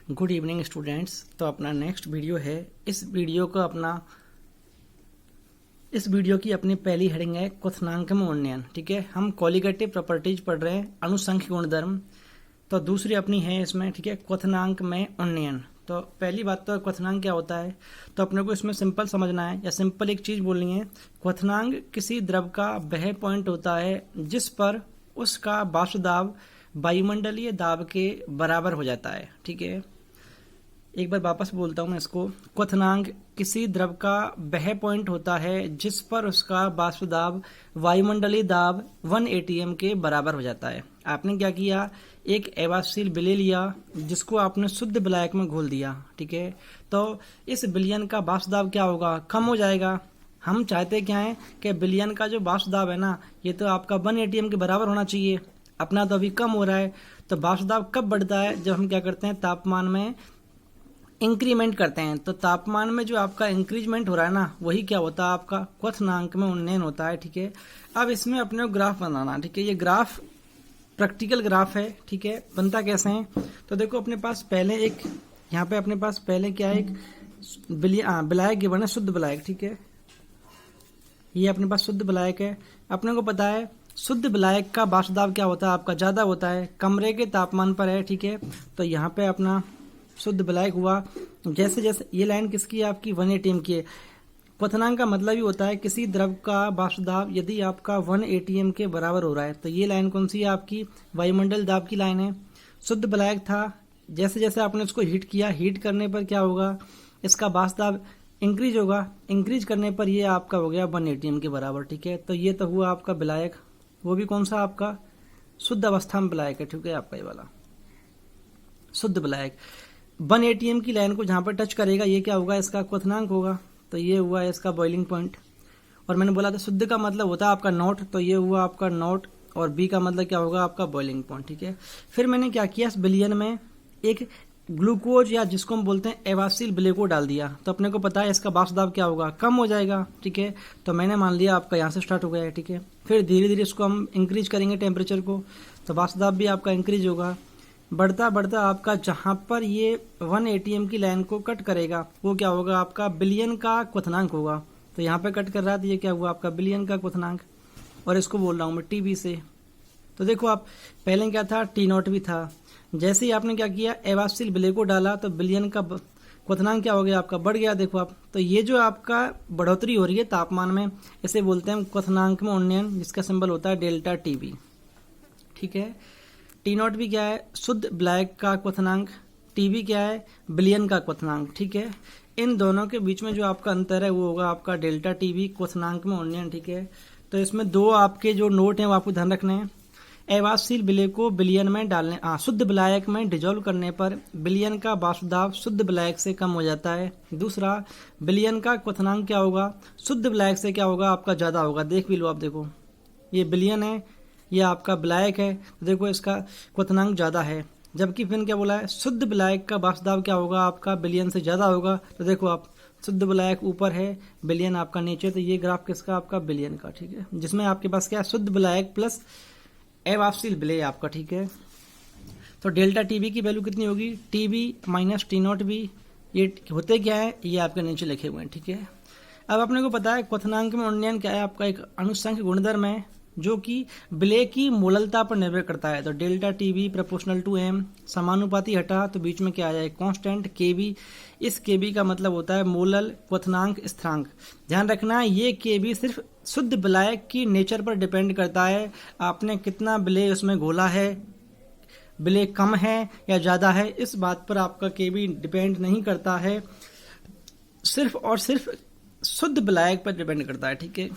Good evening students. तो अपना next video है। इस वीडियो की अपनी पहली हेडिंग है क्वथनांक में उन्नयन। ठीक है, हम कॉलिगेटिव प्रॉपर्टीज पढ़ रहे हैं, अनुसंख्यक गुणधर्म। तो दूसरी अपनी है इसमें, ठीक है, क्वथनांक में उन्नयन। तो पहली बात तो क्वथनांक क्या होता है, तो अपने को इसमें सिंपल समझना है या सिंपल एक चीज बोलनी है। क्वथनांक किसी द्रव का वह पॉइंट होता है जिस पर उसका वाष्प दाब वायुमंडलीय दाब के बराबर हो जाता है। ठीक है, एक बार वापस बोलता हूं मैं इसको। क्वथनांक किसी द्रव का वह पॉइंट होता है जिस पर उसका वाष्प दाब वायुमंडलीय दाब 1 atm के बराबर हो जाता है। आपने क्या किया, एक एवाशील विलय लिया जिसको आपने शुद्ध विलायक में घोल दिया। ठीक है, तो इस विलयन का वाष्प दाब क्या होगा, कम हो जाएगा। हम चाहते क्या है कि विलयन का जो वाष्प दाब है ना, ये तो आपका 1 atm के बराबर होना चाहिए। अपना तो अभी कम हो रहा है। तो वाष्प दाब कब बढ़ता है, जब हम क्या करते हैं, तापमान में इंक्रीमेंट करते हैं। तो तापमान में जो आपका इंक्रीजमेंट हो रहा है ना, वही क्या होता है, आपका क्वथनांक में उन्नयन होता है। ठीक है, अब इसमें अपने को ग्राफ बनाना। ठीक है, ये ग्राफ प्रैक्टिकल ग्राफ है। ठीक है, बनता कैसे है, तो देखो अपने पास पहले एक यहाँ पे अपने पास पहले क्या है, एक विलायक गिवन है, शुद्ध विलायक। ठीक है, ये अपने पास शुद्ध विलायक है। अपने को पता है शुद्ध विलायक का वाष्प दाब क्या होता है, आपका ज्यादा होता है, कमरे के तापमान पर है। ठीक है, तो यहाँ पे अपना शुद्ध विलायक हुआ। जैसे जैसे ये लाइन किसकी है, आपकी 1 atm की है। क्वथनांक का मतलब ही होता है किसी द्रव का वाष्प दाब यदि आपका 1 atm के बराबर हो रहा है। तो ये लाइन कौन सी है, आपकी वायुमंडल दाब की लाइन है। शुद्ध विलायक था, जैसे जैसे आपने उसको हीट किया, हीट करने पर क्या होगा, इसका वाष्प दाब इंक्रीज होगा। इंक्रीज करने पर ये आपका हो गया 1 atm के बराबर। ठीक है, तो ये तो हुआ आपका विलायक, वो भी कौन सा, आपका शुद्ध अवस्था में विलायक है। ठीक है, आपका ये वाला शुद्ध विलायक 1 atm की लाइन को जहां पर टच करेगा, ये क्या होगा, इसका क्वथनांक होगा। तो ये हुआ इसका बॉइलिंग पॉइंट। और मैंने बोला था शुद्ध का मतलब होता है आपका नॉट, तो ये हुआ आपका नॉट, और बी का मतलब क्या होगा, आपका बॉइलिंग पॉइंट। ठीक है, फिर मैंने क्या किया, इस विलयन में एक ग्लूकोज या जिसको हम बोलते हैं एवासील विलय को डाल दिया। तो अपने को पता है इसका वाष्प दाब क्या होगा, कम हो जाएगा। ठीक है, तो मैंने मान लिया आपका यहाँ से स्टार्ट हो गया है। ठीक है, फिर धीरे धीरे इसको हम इंक्रीज करेंगे टेम्परेचर को, तो वाष्प दाब भी आपका इंक्रीज होगा। बढ़ता बढ़ता आपका जहां पर ये 1 atm की लाइन को कट करेगा, वो क्या होगा, आपका विलयन का क्वथनांक होगा। तो यहाँ पे कट कर रहा है, तो ये क्या हुआ, आपका विलयन का क्वथनांक। और इसको बोल रहा हूं मैं टीबी से। तो देखो आप पहले क्या था, टी नॉट भी था। जैसे ही आपने क्या किया, एवाशील विलय को डाला, तो विलयन का क्वथनांक क्या हो गया, आपका बढ़ गया। देखो आप, तो ये जो आपका बढ़ोतरी हो रही है तापमान में, इसे बोलते हैं क्वथनांक में उन्नयन, जिसका सिंबल होता है डेल्टा टीबी। ठीक है, टी नॉट भी क्या है, शुद्ध विलायक का क्वथनांक, टीबी क्या है, विलयन का क्वथनांक। ठीक है, इन दोनों के बीच में जो आपका अंतर है वो होगा आपका डेल्टा टीबी, क्वथनांक में उन्नयन। ठीक है, तो इसमें दो आपके जो नोट हैं वो आपको ध्यान रखने हैं। एवाशील विलय को विलयन में डालने, शुद्ध विलायक में डिजोल्व करने पर विलयन का वाष्प दाब शुद्ध विलायक से कम हो जाता है। दूसरा, विलयन का क्वथनांक क्या होगा, शुद्ध विलायक से क्या होगा, आपका ज्यादा होगा। देख भी लो आप, देखो ये विलयन है, ये आपका विलायक है, तो देखो इसका क्वथनांक ज्यादा है। जबकि फिर क्या बोला है, शुद्ध विलायक का वाष्प दाब क्या होगा, आपका विलयन से ज्यादा होगा। तो देखो आप, शुद्ध विलायक ऊपर है, विलयन आपका नीचे। तो ये ग्राफ किसका, आपका विलयन का। ठीक है, जिसमें आपके पास क्या है, शुद्ध विलायक प्लस एवाशील विलय आपका। ठीक है, तो डेल्टा टीबी की वैल्यू कितनी होगी, TB minus T not be. ये होते क्या है, ये आपके नीचे लिखे हुए हैं। ठीक है, अब अपने को पता है क्वथनांक में उन्नयन क्या है, आपका एक अनुसंख्यक गुणधर्म है जो कि विलय की मोललता पर निर्भर करता है। तो delta TB proportional to M, समानुपाती हटा तो बीच में क्या आ जाए, कांस्टेंट केबी। इस केबी का मतलब होता है मोलल क्वथनांक स्थिरांक। ध्यान रखना, ये केबी सिर्फ शुद्ध विलायक की नेचर पर डिपेंड करता है, आपने कितना विलय उसमें घोला है, विलय कम है या ज्यादा है, इस बात पर आपका केबी डिपेंड नहीं करता है, सिर्फ और सिर्फ शुद्ध विलायक पर डिपेंड करता है। ठीक है,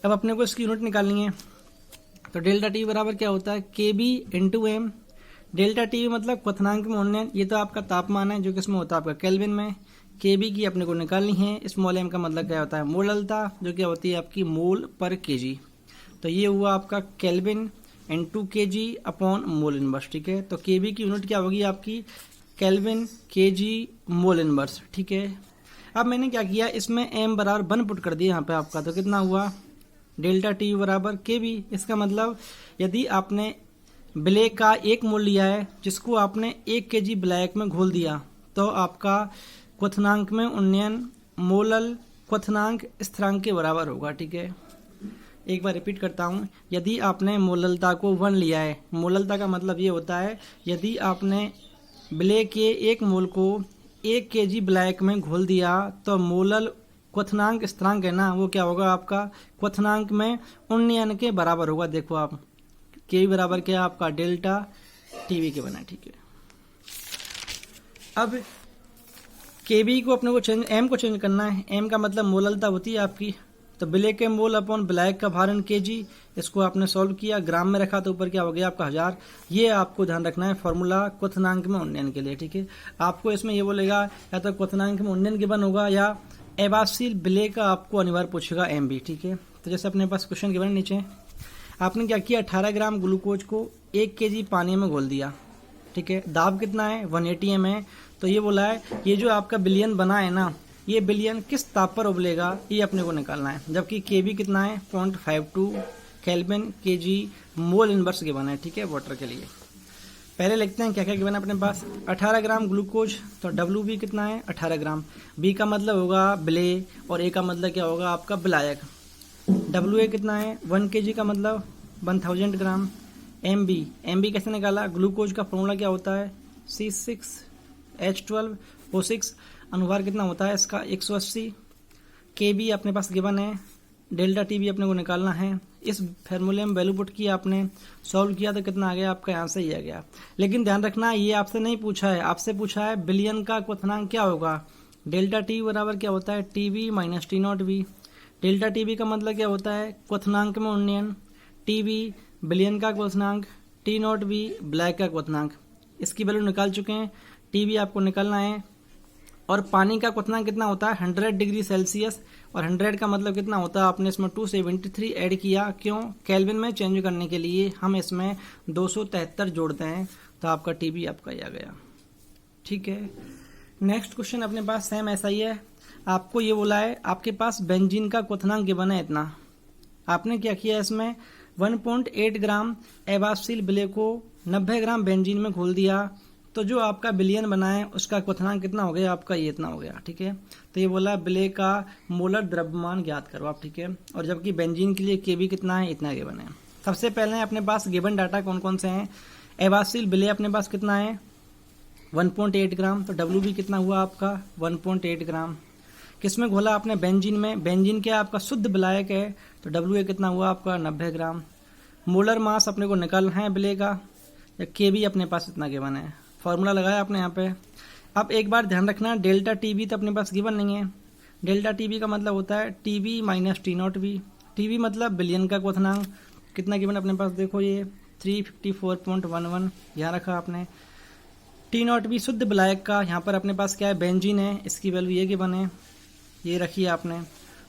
अब अपने को इसकी यूनिट निकालनी है। तो डेल्टा टी बराबर क्या होता है, K B into M. Delta T मतलब क्वथनांक में उन्नयन, ये तो आपका तापमान है जो किसमें होता है, आपका केल्विन में। के बी की अपने को निकालनी है। स्मॉल एम का मतलब क्या होता है, मोललता, जो क्या होती है आपकी मोल पर केजी। तो ये हुआ आपका kelvin into KG upon mole inverse. ठीक है, तो के बी की यूनिट क्या होगी आपकी, केल्विन केजी मोल इनवर्स। ठीक है, अब मैंने क्या किया, इसमें एम बराबर 1 पुट कर दिया यहाँ पे आपका, तो कितना हुआ, डेल्टा टी बराबर के बी। इसका मतलब यदि आपने ब्लैक का 1 मोल लिया है जिसको आपने 1 kg ब्लैक में घोल दिया, तो आपका क्वथनांक में उन्नयन मोलल क्वथनांक स्थिरांक के बराबर होगा। ठीक है, एक बार रिपीट करता हूँ। यदि आपने मोललता को 1 लिया है, मोललता का मतलब ये होता है यदि आपने ब्लैक के 1 मोल को 1 kg ब्लैक में घोल दिया तो मोलल क्वथनांक स्थिरांक है ना, वो क्या होगा आपका क्वथनांक में उन्नयन के बराबर होगा। देखो आप के बराबर क्या है आपका डेल्टा टीवी के बना। ठीक है, अब केबी को अपने को चेंज एम को चेंज करना है। एम का मतलब मोललता होती है आपकी, तो ब्लैक के मोल अपॉन ब्लैक का भारण केजी, इसको आपने सॉल्व किया, ग्राम में रखा तो ऊपर क्या हो गया आपका 1000। ये आपको ध्यान रखना है फॉर्मूला क्वथनांक में उन्नयन के लिए। ठीक है, आपको इसमें ये बोलेगा या तो क्वथनांक में उन्नयन गिवन होगा या एबासिल ब्लैक का आपको अनिवार्य पूछेगा एम भी। ठीक है, तो जैसे अपने पास क्वेश्चन गिवन नीचे आपने क्या किया 18 ग्राम ग्लूकोज को 1 kg पानी में घोल दिया। ठीक है, दाब कितना है 180 m है, तो ये बोला है ये जो आपका बिलियन बना है ना, ये बिलियन किस ताप पर उबलेगा ये अपने को निकालना है। जबकि केबी कितना है 0.52 kelvin KG mole inverse given है। ठीक है, वाटर के लिए पहले लिखते हैं क्या क्या गिवन है अपने पास। 18 ग्राम ग्लूकोज, तो डब्ल्यू बी कितना है 18 ग्राम, बी का मतलब होगा ब्ले और ए का मतलब क्या होगा आपका विलायक। डब्ल्यू ए कितना है 1 kg का मतलब 1000 ग्राम। एम बी कैसे निकाला, ग्लूकोज का फॉर्मूला क्या होता है C6H12O6, अनुभार कितना होता है इसका 180। के बी अपने पास गिवन है, डेल्टा टी भी अपने को निकालना है। इस फार्मूले में वैल्यू पुट किया आपने, सॉल्व किया तो कितना आ गया आपका यहाँ से ही आ गया। लेकिन ध्यान रखना ये आपसे नहीं पूछा है, आपसे पूछा है बिलियन का क्वथनांक क्या होगा। डेल्टा टी बराबर क्या होता है TV minus T not be. Delta TV का मतलब क्या होता है क्वथनांक में उन्नयन, टीवी बिलियन का क्वथनांक, टी नॉट बी ब्लैक का क्वथनांक। इसकी वैल्यू निकाल चुके हैं, टीवी आपको निकालना है। और पानी का क्वथनांक कितना होता है 100 डिग्री सेल्सियस, और 100 का मतलब कितना होता है आपने इसमें 273 ऐड किया, क्यों केल्विन में चेंज करने के लिए हम इसमें 273 जोड़ते हैं, तो आपका टीवी आपका ये आ गया। ठीक है, नेक्स्ट क्वेश्चन अपने पास सेम ऐसा ही है। आपको ये बोला है आपके पास बेंजीन का क्वथनांक गिवन है इतना, आपने क्या किया इसमें 1.8 ग्राम एबासिल ब्ले को 90 ग्राम बेंजीन में घोल दिया, तो जो आपका बिलियन बना है उसका क्वथनांक कितना हो गया आपका ये इतना हो गया। ठीक है, तो ये बोला ब्ले का मोलर द्रव्यमान ज्ञात करो आप। ठीक है, और जबकि बेंजीन के लिए केबी कितना है इतना गिवन है। सबसे पहले अपने पास गिवन डाटा कौन कौन से हैं। एबासिल ब्ले अपने पास कितना है 1.8 ग्राम, तो डब्ल्यू बी कितना हुआ आपका 1.8 ग्राम। किसमें घोला आपने बेंजीन में, बेंजीन क्या आपका शुद्ध विलायक है, तो डब्ल्यू ए कितना हुआ आपका 90 ग्राम। मोलर मास अपने को निकालना है ब्ले का, या के बी अपने पास इतना गिवन है, फॉर्मूला लगाया आपने यहाँ पे। अब एक बार ध्यान रखना डेल्टा टीबी तो अपने पास गिवन नहीं है। डेल्टा टीबी का मतलब होता है TB minus T not be. TB मतलब बिलियन का क्वथनांक, कितना गिवन अपने पास देखो ये 354.11 यहाँ रखा आपने। टी नॉट बी शुद्ध विलायक का, यहाँ पर अपने पास क्या है बेंजीन है, इसकी वैल्यू ये गिवन है, ये रखी है आपने।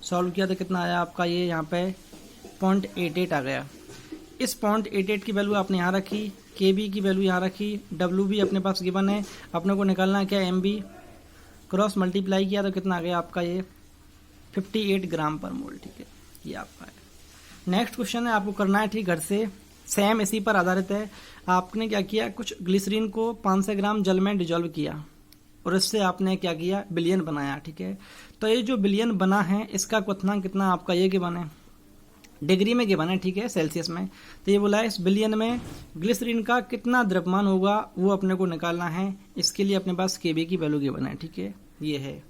सॉल्व किया तो कितना आया आपका ये यहाँ पे 0.88 आ गया। इस 0.88 की वैल्यू आपने यहाँ रखी, के बी की वैल्यू यहाँ रखी, डब्ल्यू बी अपने पास गिवन है, अपने को निकालना है क्या एम बी, क्रॉस मल्टीप्लाई किया तो कितना आ गया आपका ये 58 ग्राम पर मोल। ठीक है, ये आपका है। नेक्स्ट क्वेश्चन है आपको करना है ठीक घर से, सेम इसी पर आधारित है। आपने क्या किया कुछ ग्लिसरीन को 500 ग्राम जल में डिजोल्व किया और इससे आपने क्या किया बिलियन बनाया। ठीक है, तो ये जो बिलियन बना है इसका क्वथनांक कितना आपका ये गिवन है, डिग्री में गिवन है। ठीक है, सेल्सियस में। तो ये बोला है इस बिलियन में ग्लिसरीन का कितना द्रव्यमान होगा वो अपने को निकालना है। इसके लिए अपने पास केबी की वैल्यू गिवन है। ठीक है, ये है।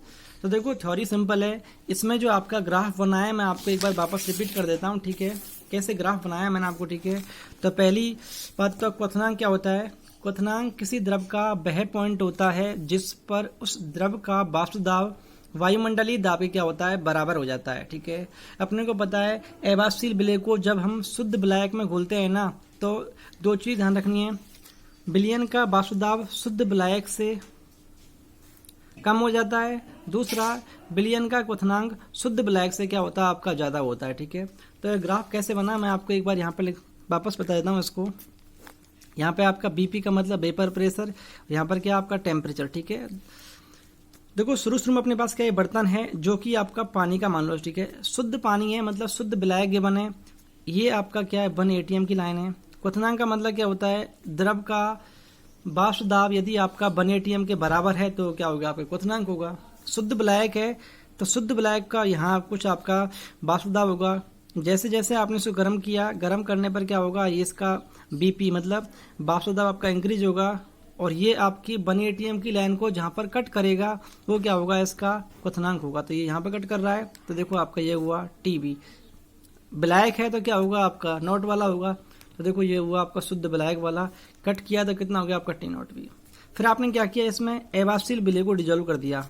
तो देखो थ्योरी सिंपल है, इसमें जो आपका ग्राफ बनाया है मैं आपको एक बार वापस रिपीट कर देता हूँ। ठीक है, कैसे ग्राफ बनाया मैंने आपको। ठीक है, तो पहली बात तो क्वथनांक क्या होता है, क्वथनांक किसी द्रव का वह पॉइंट होता है जिस पर उस द्रव का वाष्प दाब वायुमंडलीय दाब के क्या होता है बराबर हो जाता है। ठीक है, अपने को पता है एबासिल ब्ले को जब हम शुद्ध विलायक में घोलते हैं ना, तो दो चीज ध्यान रखनी है, बिलियन का वाष्प दाब शुद्ध विलायक से कम हो जाता है, दूसरा बिलियन का क्वथनांक शुद्ध विलायक से क्या होता है आपका ज्यादा होता है। ठीक है, तो ग्राफ कैसे बना मैं आपको एक बार यहाँ पे वापस बता देता हूँ इसको। यहाँ पे आपका बीपी का मतलब वेपर प्रेशर, यहाँ पर क्या आपका टेम्परेचर। ठीक है, देखो शुरू में अपने पास क्या ये बर्तन है जो कि आपका पानी का मान लो। ठीक है, शुद्ध पानी है मतलब शुद्ध विलायक गिवन है, ये आपका क्या है 1 ATM की लाइन है, क्वथनांक का मतलब क्या होता है, द्रव का वाष्प दाब यदि आपका 1 atm के बराबर है तो क्या होगा, आपका क्वथनांक होगा। शुद्ध विलायक है तो शुद्ध विलायक का यहाँ कुछ आपका वाष्प दाब होगा। जैसे जैसे आपने इसको गर्म किया, गर्म करने पर क्या होगा, ये इसका BP मतलब वाष्प दाब आपका इंक्रीज होगा, और ये आपकी 1 atm की लाइन को जहाँ पर कट करेगा वो क्या होगा, इसका क्वथनांक होगा। तो ये यहाँ पर कट कर रहा है तो देखो आपका ये हुआ TB। विलायक है तो क्या होगा, आपका नॉट वाला होगा, तो देखो ये हुआ आपका शुद्ध विलायक वाला। कट किया तो कितना हो गया आपका T0B। फिर आपने क्या किया, इसमें अवाष्पशील विलेय को डिजोल्व कर दिया।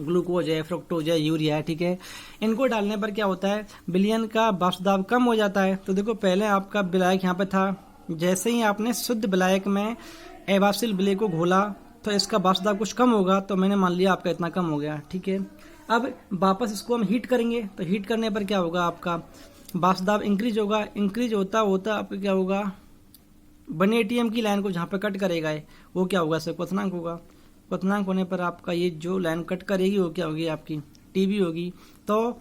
ग्लूकोज है, फ्रुक्टोज है, यूरिया है, ठीक है। इनको डालने पर क्या होता है, विलयन का वाष्प दाब कम हो जाता है। तो देखो पहले आपका विलायक यहाँ पे था, जैसे ही आपने शुद्ध विलायक में अवाष्पशील विलेय को घोला तो इसका वाष्प दाब कुछ कम होगा, तो मैंने मान लिया आपका इतना कम हो गया, ठीक है। अब वापस इसको हम हीट करेंगे, तो हीट करने पर क्या होगा, आपका वाष्प दाब इंक्रीज होगा। इंक्रीज होता होता आपका क्या होगा, 1 atm की लाइन को जहाँ पे कट करेगा वो क्या होगा, इसका क्वथनांक होगा। क्वथनांक होने पर आपका ये जो लाइन कट करेगी वो क्या होगी, आपकी TB होगी। तो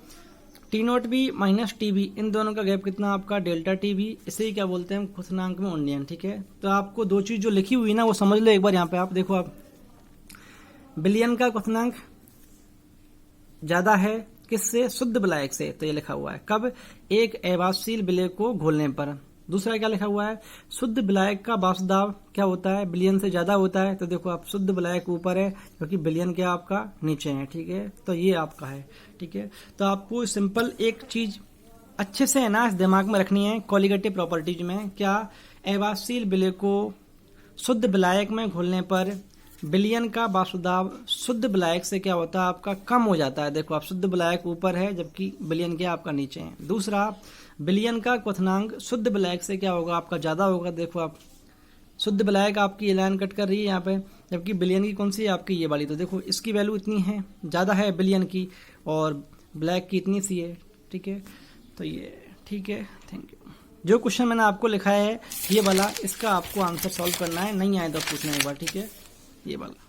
T0B माइनस TB, इन दोनों का गैप कितना आपका डेल्टा TB, इसे ही क्या बोलते हैं हम, क्वथनांक में उन्नयन, ठीक है। तो आपको दो चीज जो लिखी हुई ना वो समझ लो एक बार। यहाँ पे आप देखो, आप विलयन का क्वथनांक ज्यादा है किससे, शुद्ध विलायक से, तो ये लिखा हुआ है कब, एक अवाष्पशील विलेय को घोलने पर। दूसरा क्या लिखा हुआ है, शुद्ध विलायक का वाष्प दाब क्या होता है, विलयन से ज्यादा होता है। तो देखो आप शुद्ध विलायक ऊपर है क्योंकि विलयन क्या आपका नीचे है, ठीक है। तो ये आपका है, ठीक है। तो आपको सिंपल एक चीज अच्छे से है ना इस दिमाग में रखनी है, कोलिगेटिव प्रॉपर्टीज में क्या, अवाष्पशील विलेय को शुद्ध विलायक में घोलने पर विलयन का वाष्प दाब शुद्ध विलायक से क्या होता है, आपका कम हो जाता है। देखो आप शुद्ध विलायक ऊपर है जबकि विलयन क्या आपका नीचे है। दूसरा, विलयन का क्वथनांक शुद्ध विलायक से क्या होगा, आपका ज्यादा होगा। देखो आप शुद्ध विलायक आपकी ये लाइन कट कर रही है यहाँ पे, जबकि विलयन की कौन सी है, आपकी ये वाली। तो देखो इसकी वैल्यू इतनी है, ज्यादा है विलयन की, और ब्लैक की इतनी सी है, ठीक है। तो ये ठीक है, थैंक यू। जो क्वेश्चन मैंने आपको लिखा है ये वाला, इसका आपको आंसर सॉल्व करना है, नहीं आए तो पूछना एक बार, ठीक है, ये वाला।